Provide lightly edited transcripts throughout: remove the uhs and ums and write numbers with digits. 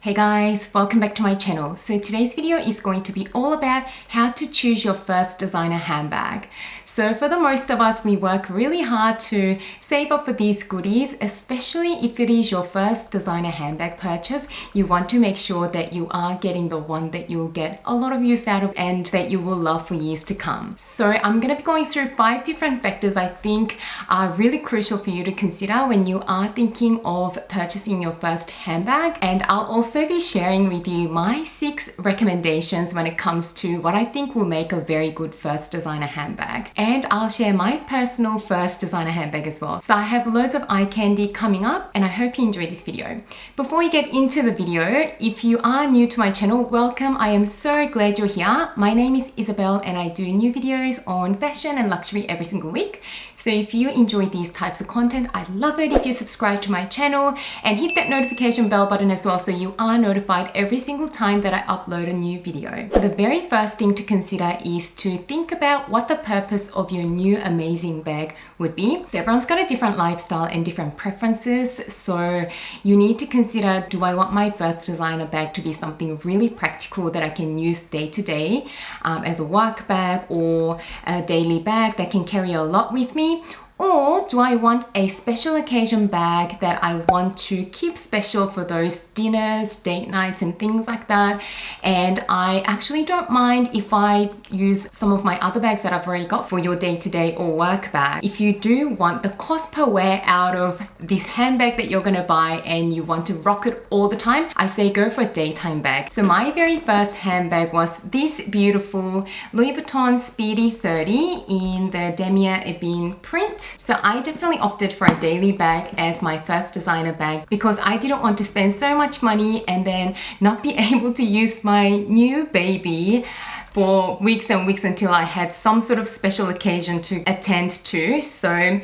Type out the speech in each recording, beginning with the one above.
Hey guys, welcome back to my channel. So today's video is going to be all about how to choose your first designer handbag. So for the most of us, we work really hard to save up for these goodies, especially if it is your first designer handbag purchase. You want to make sure that you are getting the one that you'll get a lot of use out of and that you will love for years to come. So I'm going to be going through 5 different factors I think are really crucial for you to consider when you are thinking of purchasing your first handbag, and I'll also be sharing with you my 6 recommendations when it comes to what I think will make a very good first designer handbag. And I'll share my personal first designer handbag as well. So I have loads of eye candy coming up and I hope you enjoy this video. Before we get into the video, if you are new to my channel, welcome. I am so glad you're here. My name is Isabelle and I do new videos on fashion and luxury every single week. So if you enjoy these types of content, I'd love it if you subscribe to my channel and hit that notification bell button as well so you are notified every single time that I upload a new video. So the very first thing to consider is to think about what the purpose of your new amazing bag would be. So everyone's got a different lifestyle and different preferences. So you need to consider, do I want my first designer bag to be something really practical that I can use day to day as a work bag or a daily bag that can carry a lot with me? Or do I want a special occasion bag that I want to keep special for those dinners, date nights and things like that? And I actually don't mind if I use some of my other bags that I've already got for your day-to-day or work bag. If you do want the cost per wear out of this handbag that you're gonna buy and you want to rock it all the time, I say go for a daytime bag. So my very first handbag was this beautiful Louis Vuitton Speedy 30 in the Damier Ebene print. So I definitely opted for a daily bag as my first designer bag because I didn't want to spend so much money and then not be able to use my new baby for weeks and weeks until I had some sort of special occasion to attend to. So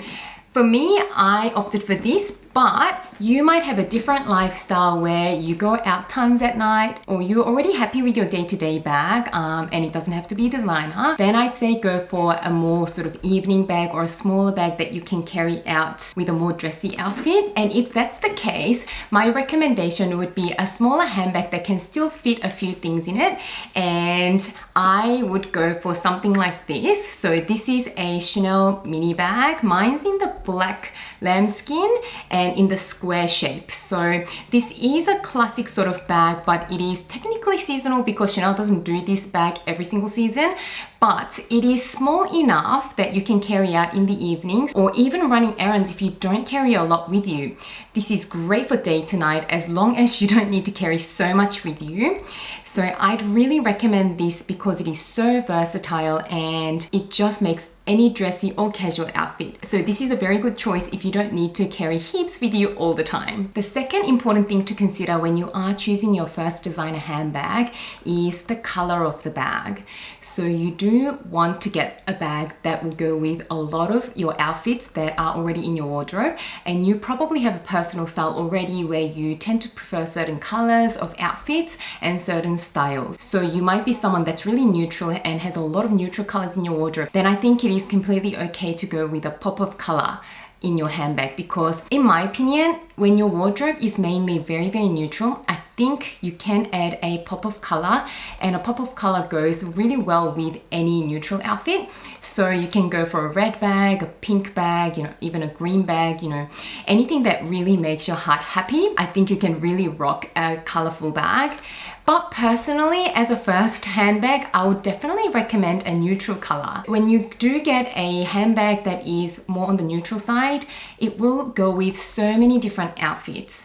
for me, I opted for this. But you might have a different lifestyle where you go out tons at night or you're already happy with your day-to-day bag and it doesn't have to be designer. Then I'd say go for a more sort of evening bag or a smaller bag that you can carry out with a more dressy outfit. And if that's the case, my recommendation would be a smaller handbag that can still fit a few things in it. And I would go for something like this. So this is a Chanel mini bag. Mine's in the black lambskin and in the square shape. So this is a classic sort of bag, but it is technically seasonal because Chanel doesn't do this bag every single season. But it is small enough that you can carry out in the evenings or even running errands if you don't carry a lot with you. This is great for day to night as long as you don't need to carry so much with you. So I'd really recommend this because it is so versatile and it just makes any dressy or casual outfit. So this is a very good choice if you don't need to carry heaps with you all the time. The second important thing to consider when you are choosing your first designer handbag is the color of the bag. So you do want to get a bag that will go with a lot of your outfits that are already in your wardrobe, and you probably have a personal style already where you tend to prefer certain colors of outfits and certain styles. So you might be someone that's really neutral and has a lot of neutral colors in your wardrobe. Then I think it is completely okay to go with a pop of color in your handbag because in my opinion, when your wardrobe is mainly very neutral, I think you can add a pop of color, and a pop of color goes really well with any neutral outfit. So you can go for a red bag, a pink bag, you know, even a green bag, you know, anything that really makes your heart happy. I think you can really rock a colorful bag. But personally, as a first handbag, I would definitely recommend a neutral color. When you do get a handbag that is more on the neutral side, it will go with so many different outfits.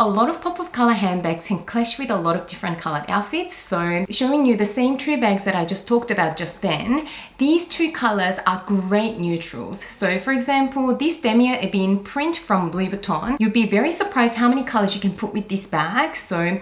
A lot of pop of color handbags can clash with a lot of different colored outfits. So showing you the same 2 bags that I just talked about just then, these 2 colors are great neutrals. So for example, this Damier Ebene print from Louis Vuitton, you'd be very surprised how many colors you can put with this bag. So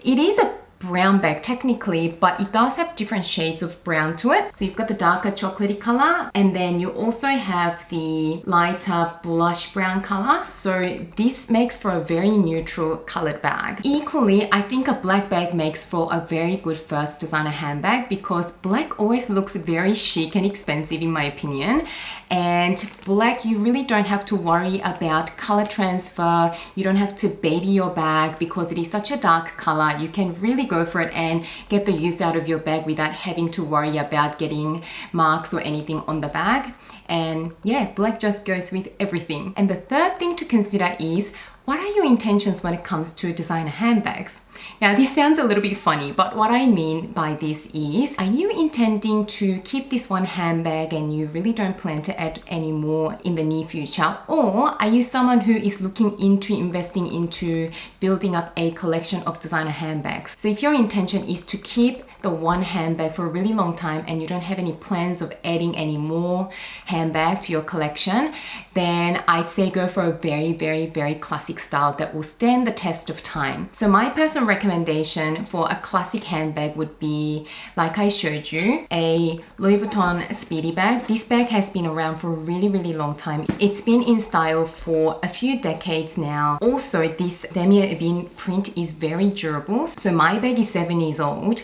it is a brown bag technically, but it does have different shades of brown to it. So you've got the darker chocolatey color, and then you also have the lighter blush brown color. So this makes for a very neutral colored bag. Equally, I think a black bag makes for a very good first designer handbag because black always looks very chic and expensive in my opinion. And black, you really don't have to worry about color transfer. You don't have to baby your bag because it is such a dark color. You can really go for it and get the use out of your bag without having to worry about getting marks or anything on the bag. And yeah, black just goes with everything. And the third thing to consider is, what are your intentions when it comes to designer handbags? Now, this sounds a little bit funny, but what I mean by this is, are you intending to keep this one handbag and you really don't plan to add any more in the near future? Or are you someone who is looking into investing into building up a collection of designer handbags? So if your intention is to keep the one handbag for a really long time and you don't have any plans of adding any more handbag to your collection, then I'd say go for a very, very, very classic style that will stand the test of time. So my personal recommendation for a classic handbag would be, like I showed you, a Louis Vuitton Speedy bag. This bag has been around for a really, really long time. It's been in style for a few decades now. Also, this Damier Ebene print is very durable. So my bag is 7 years old.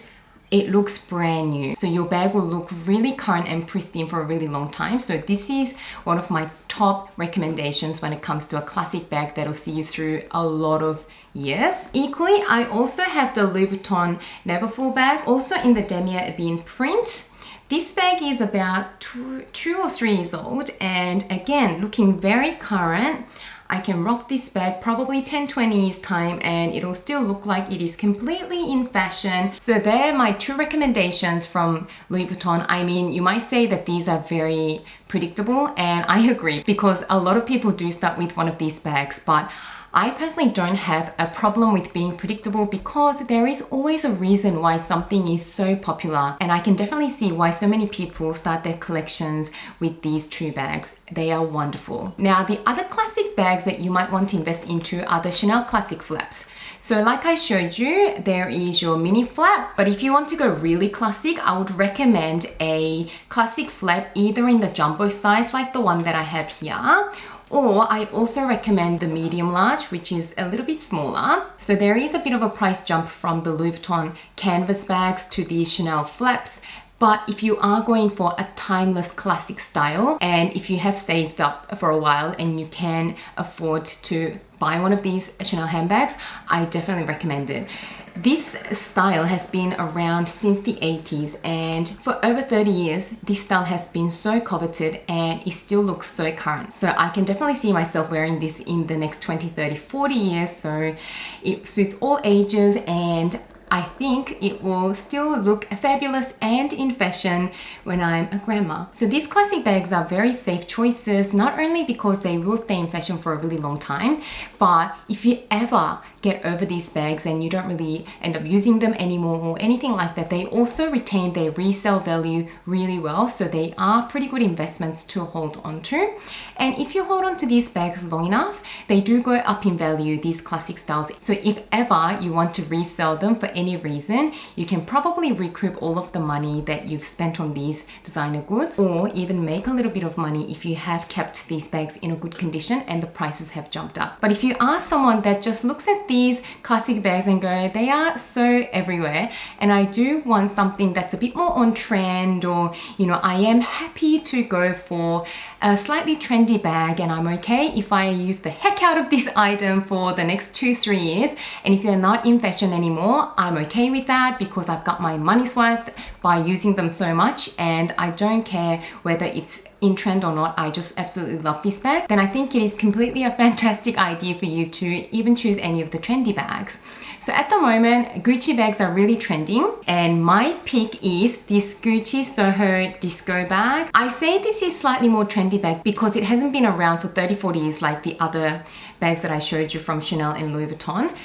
It looks brand new. So your bag will look really current and pristine for a really long time. So this is one of my top recommendations when it comes to a classic bag that'll see you through a lot of years. Equally, I also have the Louis Vuitton Neverfull bag, also in the Damier Ebene print. This bag is about 2 or 3 years old, and again, looking very current. I can rock this bag probably 10-20 years time and it'll still look like it is completely in fashion. So they're my 2 recommendations from Louis Vuitton. I mean, you might say that these are very predictable, and I agree because a lot of people do start with one of these bags, but I personally don't have a problem with being predictable because there is always a reason why something is so popular, and I can definitely see why so many people start their collections with these 2 bags. They are wonderful. Now, the other classic bags that you might want to invest into are the Chanel classic flaps. So like I showed you, there is your mini flap, but if you want to go really classic, I would recommend a classic flap either in the jumbo size like the one that I have here, or I also recommend the medium large, which is a little bit smaller. So there is a bit of a price jump from the Louis Vuitton canvas bags to the Chanel flaps. But if you are going for a timeless classic style, and if you have saved up for a while and you can afford to buy one of these Chanel handbags, I definitely recommend it. This style has been around since the 80s, and for over 30 years, this style has been so coveted and it still looks so current. So I can definitely see myself wearing this in the next 20, 30, 40 years. So it suits all ages, and I think it will still look fabulous and in fashion when I'm a grandma. So these classic bags are very safe choices, not only because they will stay in fashion for a really long time, but if you ever get over these bags and you don't really end up using them anymore or anything like that, they also retain their resale value really well. So they are pretty good investments to hold on to. And if you hold on to these bags long enough, they do go up in value, these classic styles. So if ever you want to resell them for any reason, you can probably recoup all of the money that you've spent on these designer goods, or even make a little bit of money if you have kept these bags in a good condition and the prices have jumped up. But if you are someone that just looks at these classic bags and go, they are so everywhere, and I do want something that's a bit more on trend, or I am happy to go for a slightly trendy bag and I'm okay if I use the heck out of this item for the next 2-3 years, and if they're not in fashion anymore, I'm okay with that because I've got my money's worth by using them so much, and I don't care whether it's in trend or not, I just absolutely love this bag, then I think it is completely a fantastic idea for you to even choose any of the trendy bags. So at the moment, Gucci bags are really trending, and my pick is this Gucci Soho Disco bag. I say this is slightly more trendy bag because it hasn't been around for 30-40 years like the other bags that I showed you from Chanel and Louis Vuitton.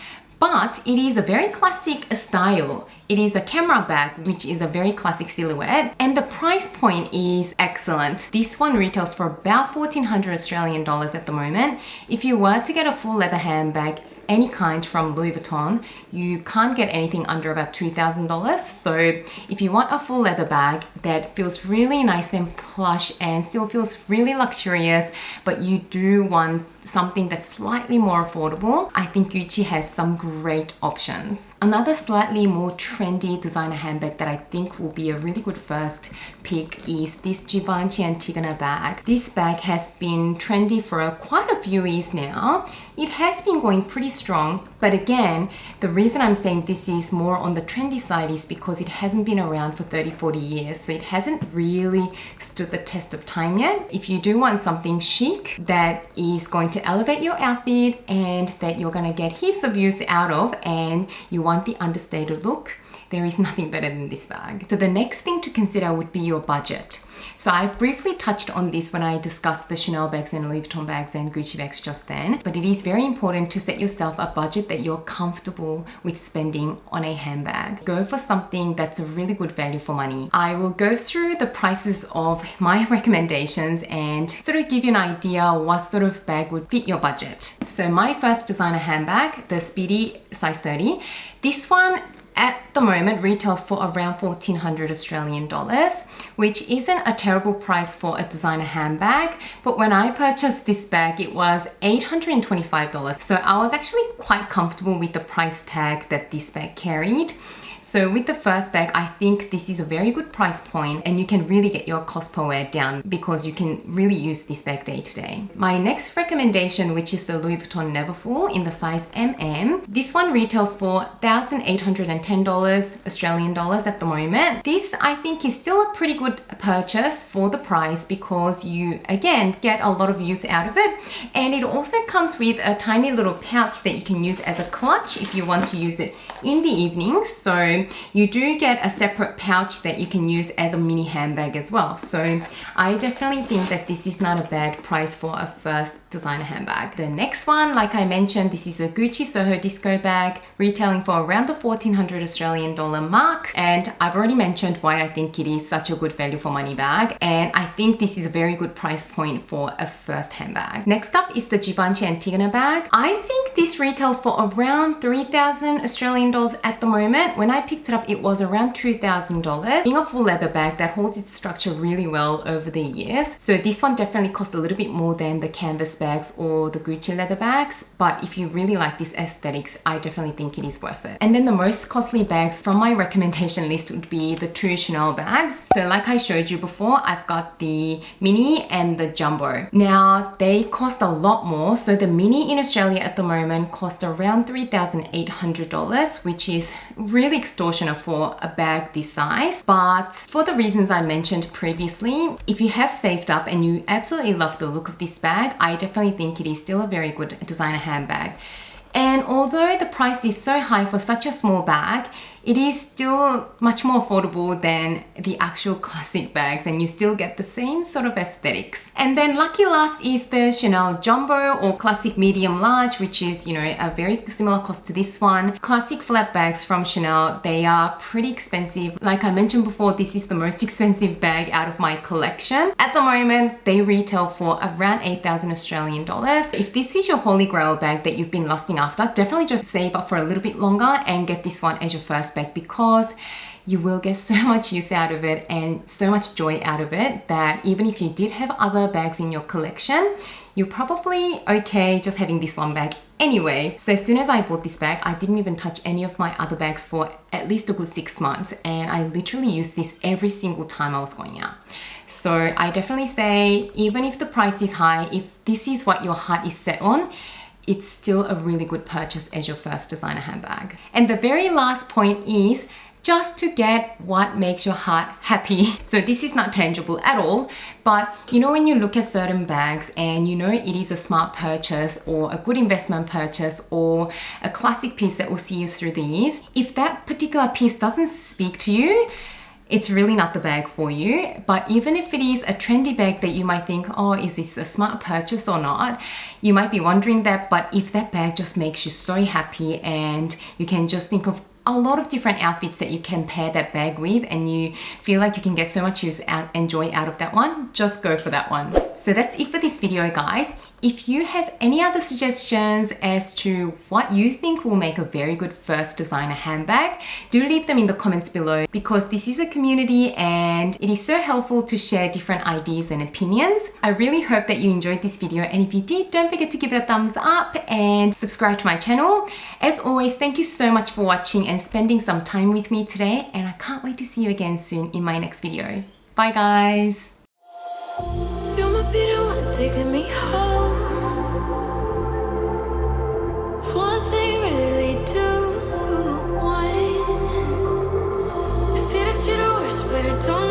But it is a very classic style. It is a camera bag, which is a very classic silhouette, and the price point is excellent. This one retails for about 1,400 Australian dollars at the moment. If you were to get a full leather handbag any kind from Louis Vuitton, you can't get anything under about $2,000. So if you want a full leather bag that feels really nice and plush and still feels really luxurious, but you do want something that's slightly more affordable, I think Gucci has some great options. Another slightly more trendy designer handbag that I think will be a really good first pick is this Givenchy Antigona bag. This bag has been trendy for quite a few years now. It has been going pretty strong, but again, the reason I'm saying this is more on the trendy side is because it hasn't been around for 30-40 years, so it hasn't really stood the test of time yet. If you do want something chic that is going to elevate your outfit and that you're going to get heaps of use out of, and you want the understated look, there is nothing better than this bag. So the next thing to consider would be your budget. So I've briefly touched on this when I discussed the Chanel bags and Louis Vuitton bags and Gucci bags just then, but it is very important to set yourself a budget that you're comfortable with spending on a handbag. Go for something that's a really good value for money. I will go through the prices of my recommendations and sort of give you an idea what sort of bag would fit your budget. So my first designer handbag, the Speedy size 30, this one at the moment retails for around 1,400 Australian dollars, which isn't a terrible price for a designer handbag, but when I purchased this bag it was $825, so I was actually quite comfortable with the price tag that this bag carried. So with the first bag, I think this is a very good price point and you can really get your cost per wear down because you can really use this bag day to day. My next recommendation, which is the Louis Vuitton Neverfull in the size MM. This one retails for $1,810 Australian dollars at the moment. This I think is still a pretty good purchase for the price because you again get a lot of use out of it, and it also comes with a tiny little pouch that you can use as a clutch if you want to use it in the evenings. So you do get a separate pouch that you can use as a mini handbag as well. So I definitely think that this is not a bad price for a first designer handbag. The next one, like I mentioned, this is a Gucci Soho Disco bag, retailing for around the 1,400 Australian dollar mark. And I've already mentioned why I think it is such a good value for money bag. And I think this is a very good price point for a first handbag. Next up is the Givenchy Antigona bag. I think this retails for around 3,000 Australian dollars at the moment. When I picked it up, it was around $2,000. Being a full leather bag that holds its structure really well over the years. So this one definitely costs a little bit more than the canvas bags or the Gucci leather bags, but if you really like this aesthetics, I definitely think it is worth it. And then the most costly bags from my recommendation list would be the two Chanel bags. So like I showed you before, I've got the mini and the jumbo. Now they cost a lot more. So the mini in Australia at the moment cost around $3,800, which is really extortionate for a bag this size. But for the reasons I mentioned previously, if you have saved up and you absolutely love the look of this bag, I definitely think it is still a very good designer handbag. And although the price is so high for such a small bag, it is still much more affordable than the actual classic bags, and you still get the same sort of aesthetics. And then lucky last is the Chanel Jumbo or Classic Medium Large, which is, you know, a very similar cost to this one. Classic flat bags from Chanel, they are pretty expensive. Like I mentioned before, this is the most expensive bag out of my collection. At the moment, they retail for around 8,000 Australian dollars. If this is your holy grail bag that you've been lusting after, definitely just save up for a little bit longer and get this one as your first bag, because you will get so much use out of it and so much joy out of it that even if you did have other bags in your collection, you're probably okay just having this one bag anyway. So as soon as I bought this bag, I didn't even touch any of my other bags for at least a good 6 months, and I literally used this every single time I was going out. So I definitely say, even if the price is high, if this is what your heart is set on, it's still a really good purchase as your first designer handbag. And the very last point is just to get what makes your heart happy. So this is not tangible at all, but you know, when you look at certain bags and you know it is a smart purchase or a good investment purchase or a classic piece that will see you through the years, if that particular piece doesn't speak to you, it's really not the bag for you. But even if it is a trendy bag that you might think, oh, is this a smart purchase or not? You might be wondering that, but if that bag just makes you so happy and you can just think of a lot of different outfits that you can pair that bag with and you feel like you can get so much use out and joy out of that one, just go for that one. So that's it for this video, guys. If you have any other suggestions as to what you think will make a very good first designer handbag, do leave them in the comments below, because this is a community and it is so helpful to share different ideas and opinions. I really hope that you enjoyed this video, and if you did, don't forget to give it a thumbs up and subscribe to my channel. As always, thank you so much for watching and spending some time with me today, and I can't wait to see you again soon in my next video. Bye guys! You might be the one taking me home. One thing really lead to one. See that you're the worst, but it don't